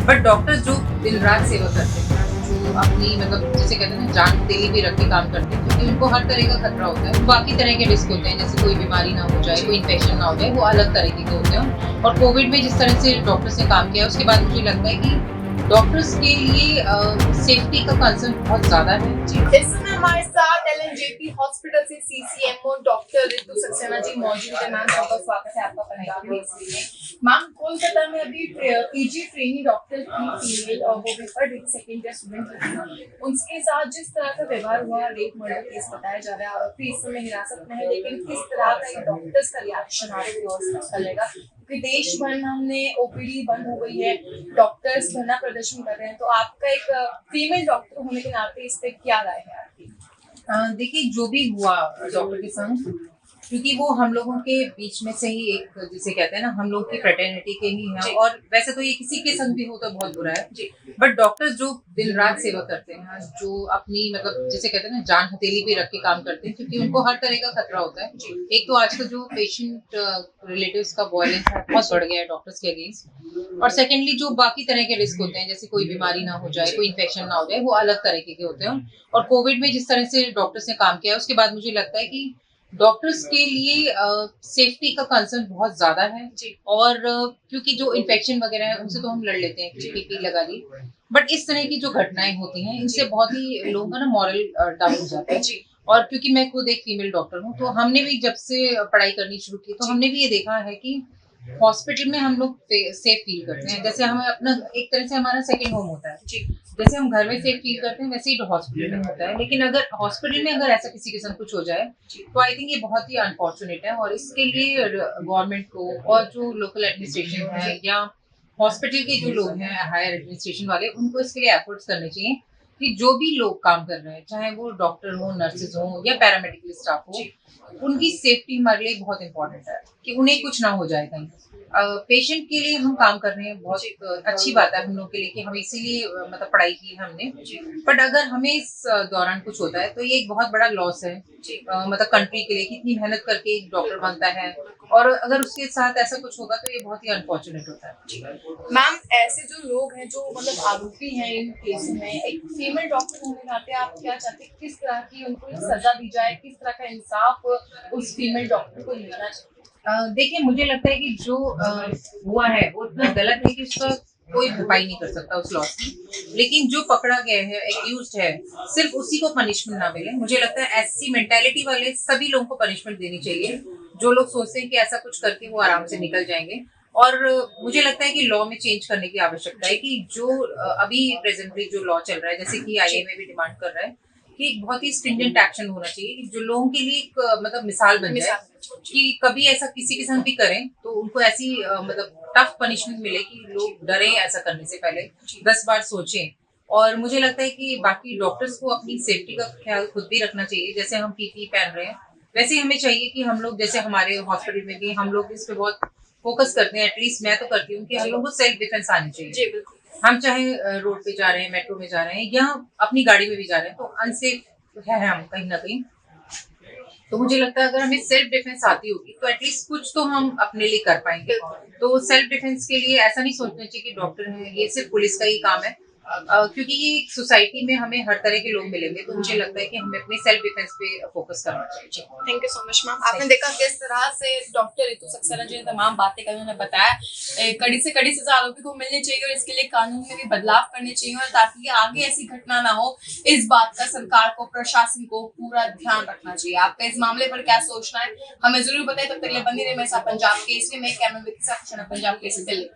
But doctors जो दिन रात सेवा करते हैं, जो अपनी मतलब जिसे कहते हैं ना जान हथेली पे रख के काम करते हैं, क्योंकि उनको हर तरह का खतरा होता है। बाकी तरह के रिस्क होते हैं, जैसे कोई बीमारी ना हो जाए, कोई इन्फेक्शन ना हो जाए, वो अलग तरीके के होते हैं। और कोविड में जिस तरह से डॉक्टर्स ने काम किया, उसके बाद मुझे लगता है कि डॉक्टर्स के लिए सेफ्टी का कंसर्न बहुत ज्यादा है। इस समय हमारे साथ एलएनजेपी हॉस्पिटल से सीसीएमओ डॉक्टर रितु सक्सेना जी मौजूद है। मैम, बहुत स्वागत है आपका पंजाब न्यूज़ में। मैम, कोलकाता में अभी पीजी ट्रेनी डॉक्टर की फीमेल और वो भी फर्स्ट सेकंड ईयर स्टूडेंट, उनके साथ जिस तरह का व्यवहार हुआ, रेप मर्डर केस बताया जा रहा है, आरोपी इस समय हिरासत में है, लेकिन किस तरह का ये डॉक्टर्स का रिएक्शन आरोपी और चलेगा, क्योंकि देश भर में हमने ओपीडी बंद हो गई है, डॉक्टर्स धरना प्रदर्शन कर रहे हैं, तो आपका एक फीमेल डॉक्टर होने के नाते इस पे क्या राय है आपकी? देखिए, जो भी हुआ डॉक्टर के संग, क्योंकि वो हम लोगों के बीच में से ही एक जिसे कहते हैं ना, हम लोग की फ्रेटर्निटी के ही हैं। और वैसे तो ये किसी के संग भी हो तो बहुत बुरा है, बट डॉक्टर्स जो दिन रात सेवा करते हैं, जो अपनी मतलब जिसे कहते हैं ना जान हथेली पे रख के काम करते हैं, क्योंकि उनको हर तरह का खतरा होता है। एक तो आजकल जो पेशेंट रिलेटिव्स का वायलेंस है बहुत बढ़ गया है डॉक्टर्स के अगेंस्ट, और सेकेंडली जो बाकी तरह के रिस्क होते हैं, जैसे कोई बीमारी ना हो जाए, कोई इन्फेक्शन ना हो जाए, वो अलग तरीके के होते हैं। और कोविड में जिस तरह से डॉक्टर्स ने काम किया, उसके बाद मुझे लगता है कि डॉक्टर्स के लिए सेफ्टी का कंसर्न बहुत ज्यादा है। और क्योंकि जो इन्फेक्शन वगैरह है उनसे तो हम लड़ लेते हैं, पीपी लगा ली, बट इस तरह की जो घटनाएं होती हैं, इनसे बहुत ही लोगों का ना मॉरल डाउन हो जाता है। और क्योंकि मैं खुद एक फीमेल डॉक्टर हूँ, तो हमने भी जब से पढ़ाई करनी शुरू की, तो हमने भी ये देखा है कि हॉस्पिटल में हम लोग सेफ फील करते हैं, जैसे हमें अपना एक तरह से हमारा सेकंड होम होता है। जैसे हम घर में सेफ फील करते हैं, वैसे ही हॉस्पिटल में होता है। लेकिन अगर हॉस्पिटल में अगर ऐसा किसी के साथ कुछ हो जाए, तो आई थिंक ये बहुत ही अनफॉर्चुनेट है। और इसके लिए गवर्नमेंट को और जो लोकल एडमिनिस्ट्रेशन है या हॉस्पिटल के जो लोग हैं हायर एडमिनिस्ट्रेशन वाले, उनको इसके लिए एफर्ट्स करने चाहिए कि जो भी लोग काम कर रहे हैं, चाहे वो डॉक्टर हो, नर्सेज हो या पैरामेडिकल स्टाफ हो, उनकी सेफ्टी हमारे लिए बहुत इंपॉर्टेंट है कि उन्हें कुछ ना हो जाए कहीं। पेशेंट के लिए हम काम कर रहे हैं, बहुत अच्छी बात है हम लोग के लिए कि हम इसीलिए मतलब पढ़ाई की हमने। बट अगर हमें इस दौरान कुछ होता है, तो ये एक बहुत बड़ा लॉस है मतलब कंट्री के लिए, कितनी मेहनत करके एक डॉक्टर बनता है, और अगर उसके साथ ऐसा कुछ होगा तो ये बहुत ही अनफॉर्चुनेट होता है। मैम, ऐसे जो लोग हैं जो मतलब आरोपी हैं इन केसों में, एक फीमेल डॉक्टर होने के नाते आप क्या चाहते हैं, किस तरह की उनको सजा दी जाए, किस तरह का इंसाफ उस फीमेल डॉक्टर को मिलना चाहिए? देखिए, मुझे लगता है कि जो हुआ है वो इतना गलत है कि उसका कोई भरपाई नहीं कर सकता उस लॉस की। लेकिन जो पकड़ा गया है, एक्यूज्ड है, सिर्फ उसी को पनिशमेंट ना मिले। मुझे लगता है ऐसी मेंटालिटी वाले सभी लोगों को पनिशमेंट देनी चाहिए, जो लोग सोचते हैं कि ऐसा कुछ करके वो आराम से निकल जाएंगे। और मुझे लगता है कि लॉ में चेंज करने की आवश्यकता है कि जो अभी प्रेजेंटली जो लॉ चल रहा है, जैसे कि आईएमए भी डिमांड कर रहा है कि एक बहुत ही स्ट्रिंजेंट एक्शन होना चाहिए कि जो लोगों के लिए एक मतलब मिसाल बन जाए कि कभी ऐसा किसी के साथ भी करें तो उनको ऐसी मतलब टफ पनिशमेंट मिले कि लोग डरे ऐसा करने से पहले 10 बार सोचें। और मुझे लगता है कि बाकी डॉक्टर्स को अपनी सेफ्टी का ख्याल खुद भी रखना चाहिए। जैसे हम पीपी पहन रहे हैं, वैसे ही हमें चाहिए कि हम लोग, जैसे हमारे हॉस्पिटल में भी हम लोग इस पे बहुत फोकस करते हैं, एटलीस्ट मैं तो करती हूँ, कि हम लोग को सेल्फ डिफेंस आनी चाहिए। हम चाहे रोड पे जा रहे हैं, मेट्रो में जा रहे हैं या अपनी गाड़ी में भी जा रहे हैं, तो अनसेफ है हम कहीं ना कहीं। तो मुझे लगता है अगर हमें सेल्फ डिफेंस आती होगी तो एटलीस्ट कुछ तो हम अपने लिए कर पाएंगे। तो सेल्फ डिफेंस के लिए ऐसा नहीं सोचना चाहिए कि डॉक्टर है ये सिर्फ पुलिस का ही काम है, क्योंकि ये सोसाइटी में हमें हर तरह के लोग मिलेंगे। तो मुझे लगता है कि हमें अपने सेल्फ डिफेंस पे फोकस करना चाहिए। Thank you so much ma'am. आपने देखा किस तरह से डॉक्टर रितु सक्सेना जी ने तमाम बातें कर उन्होंने बताया कड़ी से कड़ी सजा आरोपी को मिलनी चाहिए और इसके लिए कानून में भी बदलाव करने चाहिए, और ताकि आगे ऐसी घटना ना हो, इस बात का सरकार को, प्रशासन को पूरा ध्यान रखना चाहिए। आपका इस मामले पर क्या सोचना है हमें जरूर बताएं। तब तक के लिए बनी रहे मेरे साथ पंजाब केसरी में, कैमरा के साथ पंजाब केसरी दिल्ली।